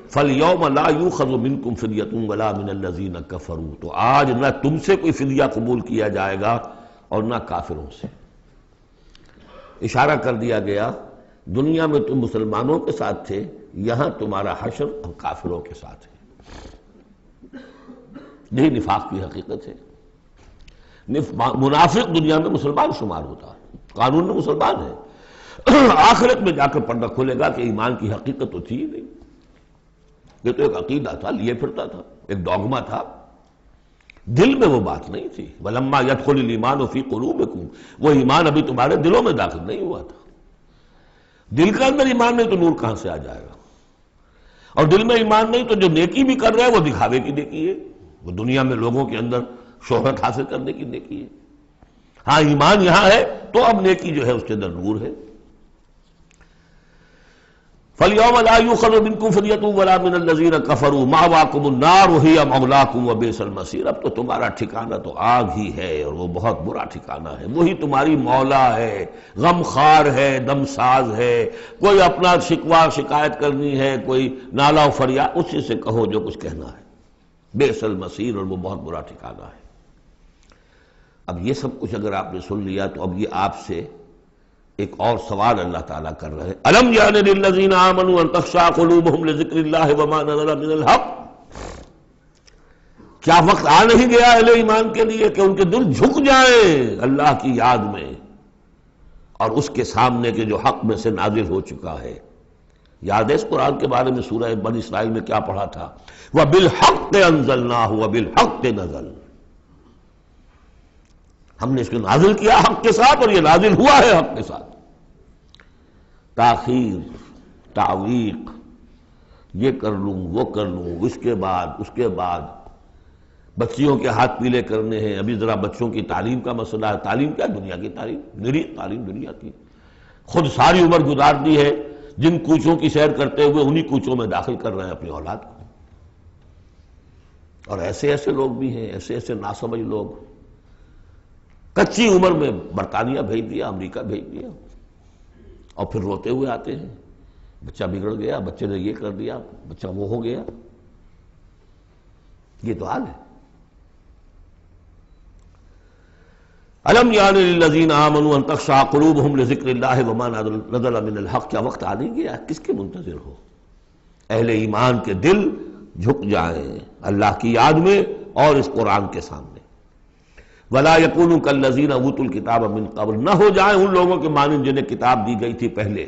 فَالْيَوْمَ لَا يُؤْخَذُ مِنْكُمْ فِدْيَةٌ وَلَا مِنَ الَّذِينَ كَفَرُوا، تو آج نہ تم سے کوئی فدیہ قبول کیا جائے گا اور نہ کافروں سے۔ اشارہ کر دیا گیا دنیا میں تم مسلمانوں کے ساتھ تھے، یہاں تمہارا حشر اب کافروں کے ساتھ ہے۔ یہی نفاق کی حقیقت ہے۔ منافق دنیا میں مسلمان شمار ہوتا ہے، قانون میں مسلمان ہے، آخرت میں جا کر پردہ کھلے گا کہ ایمان کی حقیقت تو تھی ہی نہیں، یہ تو ایک عقیدہ تھا، لیے پھرتا تھا، ایک ڈوگما تھا، دل میں وہ بات نہیں تھی۔ وَلَمَّا يَدْخُلِ الْإِيمَانُ فِي قُلُوبِكُمْ، وہ ایمان ابھی تمہارے دلوں میں داخل نہیں ہوا تھا۔ دل کے اندر ایمان نہیں تو نور کہاں سے آ جائے گا؟ اور دل میں ایمان نہیں تو جو نیکی بھی کر رہے ہیں وہ دکھاوے کی نیکی ہے، وہ دنیا میں لوگوں کے اندر شہرت حاصل کرنے کی نیکی ہے۔ ہاں ایمان یہاں ہے تو اب نیکی جو ہے اس کے اندر نور ہے۔ فَالْيَوْمَ لَا يُؤْخَذُ مِنْكُمْ فِدْيَةٌ وَلَا مِنَ الَّذِينَ كَفَرُوا مَأْوَاكُمُ النَّارُ وَهِيَ مَوْلَاكُمْ وَبِئْسَ الْمَصِيرُ، اب تو تمہارا ٹھکانہ تو آگ ہی ہے اور وہ بہت برا ٹھکانہ ہے، وہی تمہاری مولا ہے، غم خار ہے، دم ساز ہے۔ کوئی اپنا شکوہ شکایت کرنی ہے، کوئی نالہ و فریاد، اسی سے کہو جو کچھ کہنا ہے۔ بئس المصیر، اور وہ بہت برا ٹھکانہ ہے۔ اب یہ سب کچھ اگر آپ نے سن لیا تو اب یہ آپ سے ایک اور سوال اللہ تعالیٰ کر رہے ہیں، الم یعن للذین آمنوا ان تخشع قلوبہم لذکر اللہ وما نزل من الحق، کیا وقت آ نہیں گیا اہل ایمان کے لیے کہ ان کے دل جھک جائیں اللہ کی یاد میں اور اس کے سامنے کے جو حق میں سے نازل ہو چکا ہے؟ یاد ہے اس قرآن کے بارے میں سورہ بنی اسرائیل میں کیا پڑھا تھا؟ وَبِالْحَقِّ أَنزَلْنَاهُ وَبِالْحَقِّ نَزَلَ، ہم نے اس کو نازل کیا حق کے ساتھ اور یہ نازل ہوا ہے حق کے ساتھ۔ تاخیر، تعویق، یہ کر لوں وہ کر لوں، اس کے بعد بچیوں کے ہاتھ پیلے کرنے ہیں، ابھی ذرا بچوں کی تعلیم کا مسئلہ ہے۔ تعلیم کیا؟ دنیا کی تعلیم، نری تعلیم دنیا کی۔ خود ساری عمر گزار دی ہے جن کوچوں کی سیر کرتے ہوئے انہی کوچوں میں داخل کر رہے ہیں اپنی اولاد کو۔ اور ایسے ایسے لوگ بھی ہیں، ایسے ایسے ناسمجھ لوگ، کچی عمر میں برطانیہ بھیج دیا، امریکہ بھیج دیا، اور پھر روتے ہوئے آتے ہیں بچہ بگڑ گیا، بچے نے یہ کر دیا، بچہ وہ ہو گیا۔ یہ تو حال ہے۔ الم یعن للذین آمنوا ان تخشع قلوبہم لذکر اللہ وما نزل من الحق، کیا وقت آ نہیں گیا؟ کس کے منتظر ہو؟ اہل ایمان کے دل جھک جائیں اللہ کی یاد میں اور اس قرآن کے سامنے۔ وَلَا يَكُونُوا كَالَّذِينَ أُوتُوا الْكِتَابَ مِنْ قَبْلُ، نہ ہو جائیں ان لوگوں کے مانند جنہیں کتاب دی گئی تھی پہلے۔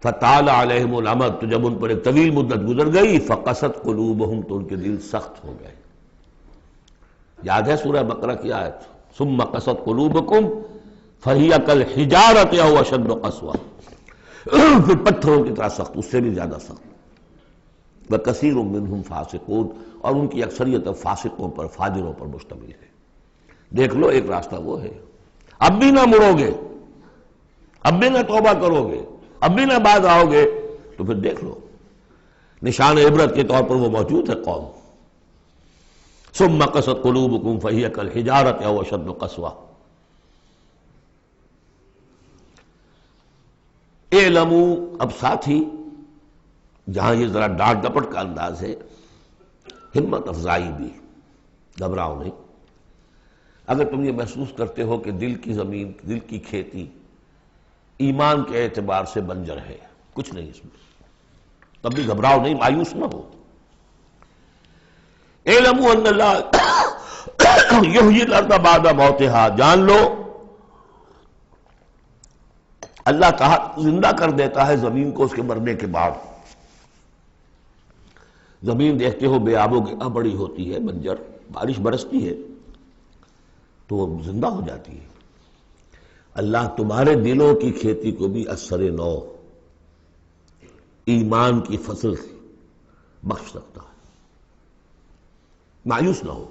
فَطَالَ عَلَيْهِمُ الْأَمَدُ، تو جب ان پر ایک طویل مدت گزر گئی، فَقَسَتْ قُلُوبُهُمْ، تو ان کے دل سخت ہو گئے۔ یاد ہے سورہ بقرہ کی آیت، ثُمَّ قَسَتْ قُلُوبُكُمْ فَهِيَ كَالْحِجَارَةِ أَوْ أَشَدُّ قَسْوَةً، پھر پتھروں کی طرح سخت، اس سے بھی زیادہ سخت۔ وَكَثِيرٌ مِّنْهُمْ فَاسِقُونَ، اور ان کی اکثریت فاسقوں پر، فاجروں پر مشتمل ہے۔ دیکھ لو ایک راستہ وہ ہے، اب بھی نہ مڑو گے، اب بھی نہ توبہ کرو گے، اب بھی نہ باز آؤ گے، تو پھر دیکھ لو نشان عبرت کے طور پر وہ موجود ہے قوم۔ ثم قست قلوبکم فہی کالحجارۃ او اشد قسوہ۔ اعلموا، اب ساتھ ہی جہاں یہ ذرا ڈانٹ ڈپٹ کا انداز ہے، ہمت افزائی بھی، گھبراؤ نہیں۔ اگر تم یہ محسوس کرتے ہو کہ دل کی زمین، دل کی کھیتی ایمان کے اعتبار سے بنجر ہے، کچھ نہیں اس میں، تب بھی گھبراؤ نہیں، مایوس نہ ہو۔ اعلموا ان اللہ یحیی الارض بعد موتہا، جان لو اللہ تعالیٰ زندہ کر دیتا ہے زمین کو اس کے مرنے کے بعد۔ زمین دیکھتے ہو بے آب و گیا بڑی ہوتی ہے، بنجر، بارش برستی ہے تو وہ زندہ ہو جاتی ہے۔ اللہ تمہارے دلوں کی کھیتی کو بھی اثر نو، ایمان کی فصل بخش سکتا ہے، مایوس نہ ہو۔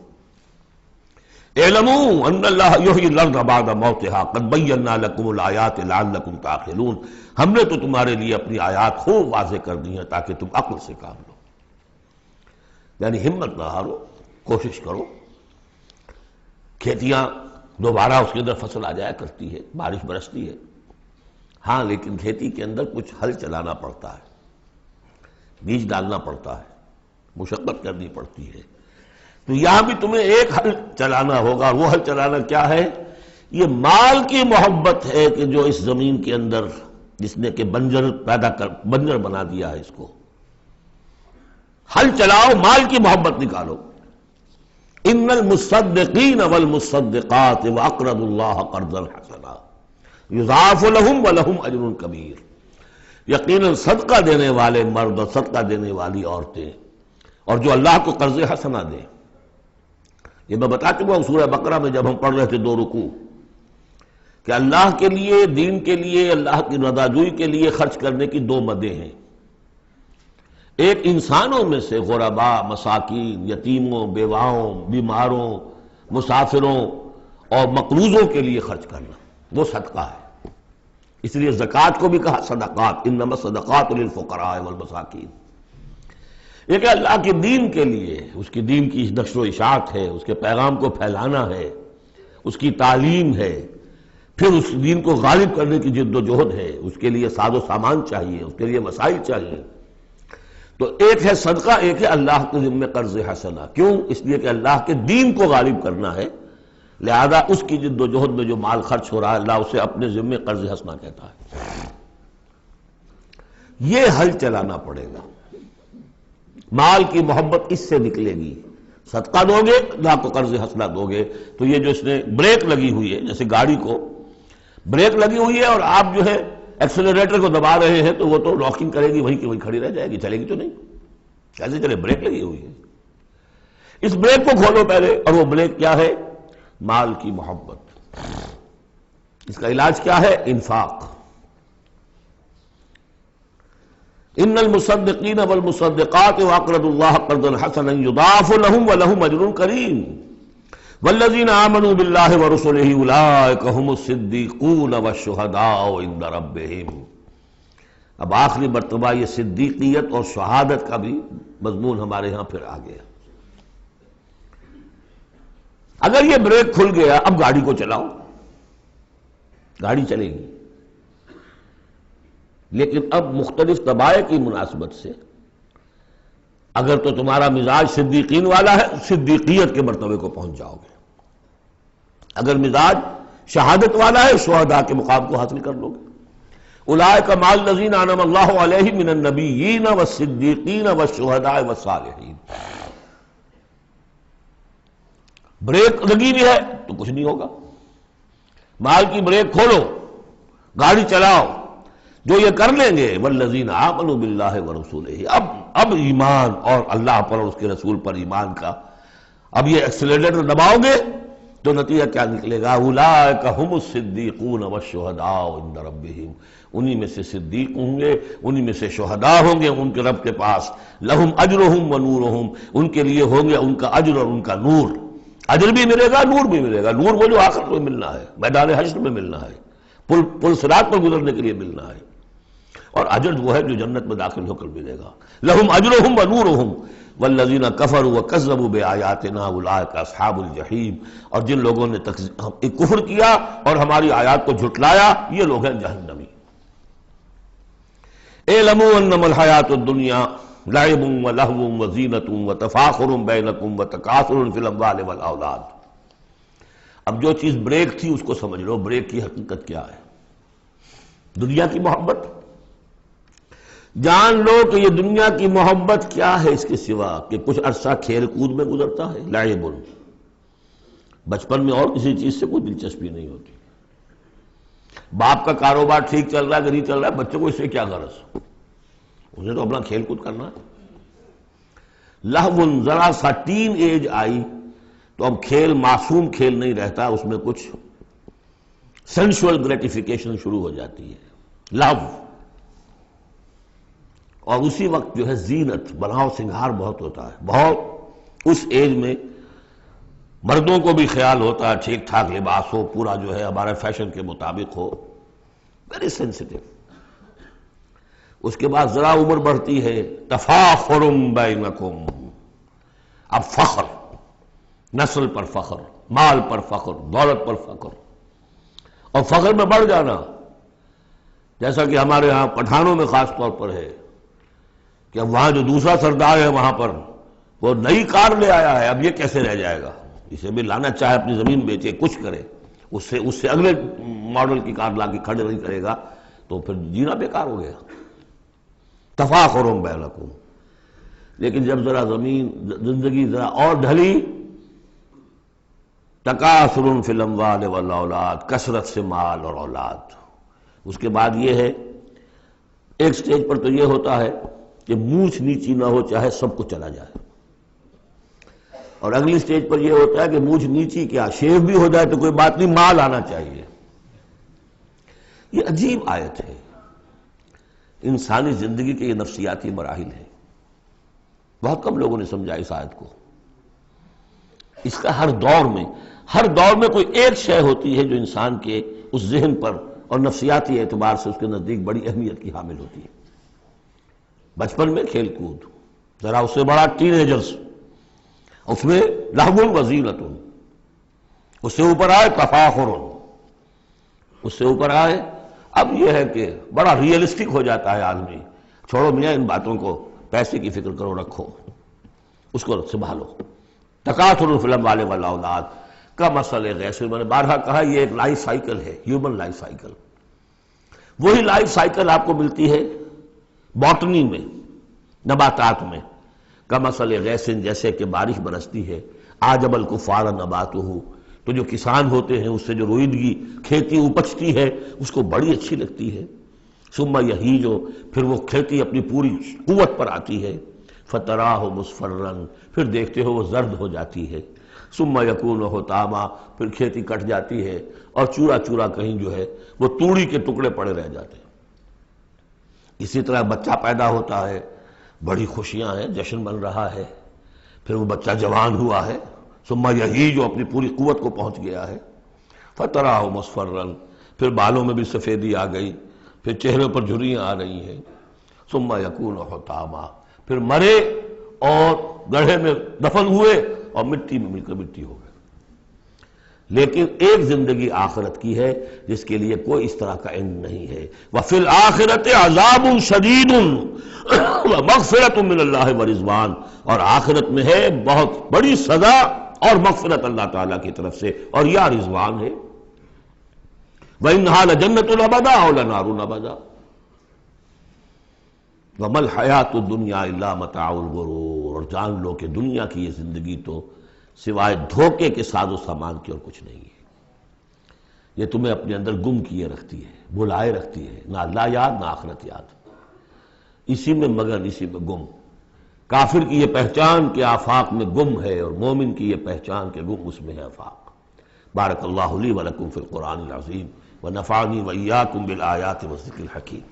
اعلموا ان اللہ یحیی الارض بعد موتہا قد بینا لکم الآیات لعلکم تعقلون، ہم نے تو تمہارے لیے اپنی آیات خوب واضح کر دی ہیں تاکہ تم عقل سے کام لو۔ یعنی ہمت نہ ہارو، کوشش کرو۔ کھیتیاں دوبارہ اس کے اندر فصل آ جایا کرتی ہے، بارش برستی ہے، ہاں لیکن کھیتی کے اندر کچھ ہل چلانا پڑتا ہے، بیج ڈالنا پڑتا ہے، مشقت کرنی پڑتی ہے۔ تو یہاں بھی تمہیں ایک حل چلانا ہوگا، اور وہ حل چلانا کیا ہے؟ یہ مال کی محبت ہے کہ جو اس زمین کے اندر جس نے کہ بنجر بنا دیا ہے اس کو۔ حل چلاؤ، مال کی محبت نکالو۔ ان المصدقین والمصدقات واقرضوا اللہ قرضا حسنا یضاعف لهم ولهم اجر کبیر۔ یقیناً صدقہ دینے والے مرد اور صدقہ دینے والی عورتیں، اور جو اللہ کو قرض حسنہ دیں، یہ میں بتا چکا ہوں سورہ بقرہ میں جب ہم پڑھ رہے تھے 2 رکوع، کہ اللہ کے لیے، دین کے لیے، اللہ کی رضاجوئی کے لیے خرچ کرنے کی 2 مدیں ہیں۔ ایک انسانوں میں سے غرباء، مساکین، یتیموں، بیواؤں، بیماروں، مسافروں اور مقروضوں کے لیے خرچ کرنا، وہ صدقہ ہے۔ اس لیے زکوٰۃ کو بھی کہا صدقات، انما الصدقات للفقراء والمساکین۔ ایک ہے اللہ کے دین کے لیے، اس کی دین کی نشر و اشاعت ہے، اس کے پیغام کو پھیلانا ہے، اس کی تعلیم ہے، پھر اس دین کو غالب کرنے کی جد و جہد ہے، اس کے لیے ساز و سامان چاہیے، اس کے لیے وسائل چاہیے۔ تو ایک ہے صدقہ، ایک ہے اللہ کے ذمہ قرض حسنہ۔ کیوں؟ اس لیے کہ اللہ کے دین کو غالب کرنا ہے، لہذا اس کی جد و جہد میں جو مال خرچ ہو رہا ہے اللہ اسے اپنے ذمہ قرض حسنہ کہتا ہے۔ یہ حل چلانا پڑے گا۔ مال کی محبت اس سے نکلے گی۔ صدقہ دو گے، اللہ کو قرض حسنہ دو گے، تو یہ جو اس نے بریک لگی ہوئی ہے، جیسے گاڑی کو بریک لگی ہوئی ہے اور آپ جو ہے ایکسلریٹر کو دبا رہے ہیں تو وہ تو لاکنگ کرے گی، وہیں کی وہیں کھڑی رہ جائے گی، چلے گی تو نہیں، کیسے چلے؟ بریک لگی ہوئی ہے۔ اس بریک کو کھولو پہلے، اور وہ بریک کیا ہے؟ مال کی محبت۔ اس کا علاج کیا ہے؟ انفاق۔ ان المصدقین والمصدقات واقرضوا اللہ قرضا حسنا یضاعف لهم ولهم اجر کریم والذین آمنوا باللہ ورسلہ اولئک هم الصدیقون والشہداء عند ربہم۔ اب آخری مرتبہ یہ صدیقیت اور شہادت کا بھی مضمون ہمارے ہاں پھر آ گیا۔ اگر یہ بریک کھل گیا، اب گاڑی کو چلاؤ، گاڑی چلے گی، لیکن اب مختلف طبائع کی مناسبت سے اگر تو تمہارا مزاج صدیقین والا ہے، صدیقیت کے مرتبے کو پہنچ جاؤ گے۔ اگر مزاج شہادت والا ہے، شہداء کے مقام کو حاصل کر لو گے۔ اولئک مع الذین انعم اللہ علیہم من النبیین والصدیقین والشہداء والصالحین۔ بریک لگی بھی ہے تو کچھ نہیں ہوگا۔ مال کی بریک کھولو، گاڑی چلاؤ، جو یہ کر لیں گے والذین آمنوا باللہ ورسولہ، اب ایمان اور اللہ پر اور اس کے رسول پر ایمان کا، اب یہ ایکسیلریٹر دباؤ گے تو نتیجہ کیا نکلے گا؟ اولئک ھم الصدیقون والشہداء عند ربہم، انہی میں سے صدیق ہوں گے، انہی میں سے شہداء ہوں گے ان کے رب کے پاس۔ لہم اجرہم ونورہم، ان کے لیے ہوں گے ان کا اجر اور ان کا نور۔ اجر بھی ملے گا، نور بھی ملے گا۔ نور وہ جو آخر میں ملنا ہے، میدان حشر میں ملنا ہے، پل صراط پر گزرنے کے لیے ملنا ہے، اور اجر وہ ہے جو جنت میں داخل ہو کر ملے گا۔ لہم اجرہم ونورہم والذین کفروا وکذبوا بآیاتنا اولئک اصحاب الجحیم، اور جن لوگوں نے کفر کیا اور ہماری آیات کو جھٹلایا، یہ لوگ ہیں جہنمی۔ اعلموا انما الحیاۃ الدنیا لعب ولہو وزینۃ وتفاخر بینکم وتکاثر فی الاموال والاولاد۔ اب جو چیز بریک تھی اس کو سمجھ لو، بریک کی حقیقت کیا ہے؟ دنیا کی محبت۔ جان لو کہ یہ دنیا کی محبت کیا ہے اس کے سوا کہ کچھ عرصہ کھیل کود میں گزرتا ہے، لعب۔ بچپن میں اور کسی چیز سے کوئی دلچسپی نہیں ہوتی۔ باپ کا کاروبار ٹھیک چل رہا ہے کہ نہیں چل رہا ہے، بچوں کو اس سے کیا غرض؟ انہیں تو اپنا کھیل کود کرنا ہے۔ لہو، ذرا سا ٹین ایج آئی تو اب کھیل معصوم کھیل نہیں رہتا، اس میں کچھ سینشول گریٹیفیکیشن شروع ہو جاتی ہے، لہو۔ اور اسی وقت جو ہے زینت، بناؤ سنگھار بہت ہوتا ہے، بہت۔ اس ایج میں مردوں کو بھی خیال ہوتا ہے ٹھیک ٹھاک لباس ہو، پورا جو ہے ہمارے فیشن کے مطابق ہو، ویری سینسٹیو۔ اس کے بعد ذرا عمر بڑھتی ہے، تفاخر بینکم، اب فخر، نسل پر فخر، مال پر فخر، دولت پر فخر، اور فخر میں بڑھ جانا، جیسا کہ ہمارے ہاں پٹھانوں میں خاص طور پر ہے کہ کہ اب وہاں جو دوسرا سردار ہے وہاں پر وہ نئی کار لے آیا ہے، اب یہ کیسے رہ جائے گا؟ اسے بھی لانا چاہے اپنی زمین بیچے، کچھ کرے، اس سے اگلے ماڈل کی کار لا کے کھڑے نہیں کرے گا تو پھر جینا بیکار ہو گیا۔ تفاخر بینکم، لیکن جب ذرا زندگی ذرا اور ڈھلی، تکاثر فی الاموال والاولاد، کثرت سے مال اور اولاد۔ اس کے بعد یہ ہے، ایک سٹیج پر تو یہ ہوتا ہے کہ مونچھ نیچی نہ ہو چاہے سب کچھ چلا جائے، اور اگلی سٹیج پر یہ ہوتا ہے کہ مونچھ نیچی کیا، شیو بھی ہو جائے تو کوئی بات نہیں، مال آنا چاہیے۔ یہ عجیب آیت ہے، انسانی زندگی کے یہ نفسیاتی مراحل ہیں۔ بہت کم لوگوں نے سمجھا اس آیت کو۔ اس کا ہر دور میں کوئی ایک شے ہوتی ہے جو انسان کے اس ذہن پر اور نفسیاتی اعتبار سے اس کے نزدیک بڑی اہمیت کی حامل ہوتی ہے۔ بچپن میں کھیل کود، ذرا اس سے بڑا ٹین ایجرز، اس میں لہو وزینت، اس سے اوپر آئے تفاخر، اس سے اوپر آئے اب یہ ہے کہ بڑا ریئلسٹک ہو جاتا ہے آدمی، چھوڑو میاں ان باتوں کو، پیسے کی فکر کرو، رکھو اس کو سنبھالو۔ تکاثر فی الاموال والاولاد کمثل غیث، میں نے بارہا کہا یہ ایک لائف سائیکل ہے، ہیومن لائف سائیکل۔ وہی لائف سائیکل آپ کو ملتی ہے باٹنی میں، نباتات میں، کمثل غیث، جیسے کہ بارش برستی ہے، اعجب الکفار نباتہ، تو جو کسان ہوتے ہیں اس سے جو روئیدگی کھیتی اپجتی ہے اس کو بڑی اچھی لگتی ہے۔ ثم یہیج، پھر وہ کھیتی اپنی پوری قوت پر آتی ہے، فتراہ مصفرا، پھر دیکھتے ہو وہ زرد ہو جاتی ہے، ثم یکون حطاما، پھر کھیتی کٹ جاتی ہے اور چورا چورا کہیں جو ہے وہ توڑی کے ٹکڑے پڑے رہ جاتے ہیں۔ اسی طرح بچہ پیدا ہوتا ہے، بڑی خوشیاں ہیں، جشن بن رہا ہے، پھر وہ بچہ جوان ہوا ہے، ثم یہیج، جو اپنی پوری قوت کو پہنچ گیا ہے، فتراہ مصفرا، پھر بالوں میں بھی سفیدی آ گئی، پھر چہرے پر جھریاں آ رہی ہیں، ثم یکون حطاما، پھر مرے اور گڑھے میں دفن ہوئے اور مٹی میں مل کر مٹی ہو گئے۔ لیکن ایک زندگی آخرت کی ہے جس کے لیے کوئی اس طرح کا اینڈ نہیں ہے۔ وَفِي الْآخِرَةِ عَذَابٌ شَدِيدٌ وَمَغْفِرَةٌ مِّنَ اللَّهِ وَرِضْوَانٌ، اور آخرت میں ہے بہت بڑی سزا اور مغفرت اللہ تعالیٰ کی طرف سے، اور یا رضوان ہے۔ وَإِنَّهَا لَجَنَّةٌ أَبَدًا أَوْ لَنَارٌ أَبَدًا وَمَا الْحَيَاةُ الدُّنْيَا إِلَّا مَتَاعُ الْغُرُورِ، اور جان لو کہ دنیا کی یہ زندگی تو سوائے دھوکے کے ساز و سامان کی اور کچھ نہیں ہے۔ یہ تمہیں اپنے اندر گم کیے رکھتی ہے، بھلائے رکھتی ہے، نہ اللہ یاد نہ آخرت یاد، اسی میں مگن، اسی میں گم۔ کافر کی یہ پہچان کہ آفاق میں گم ہے، اور مومن کی یہ پہچان کہ گم اس میں ہے آفاق۔ بارک اللہ لی ولکم فی القرآن العظیم ونفعنی وإیاکم بالآیات والذکر الحکیم۔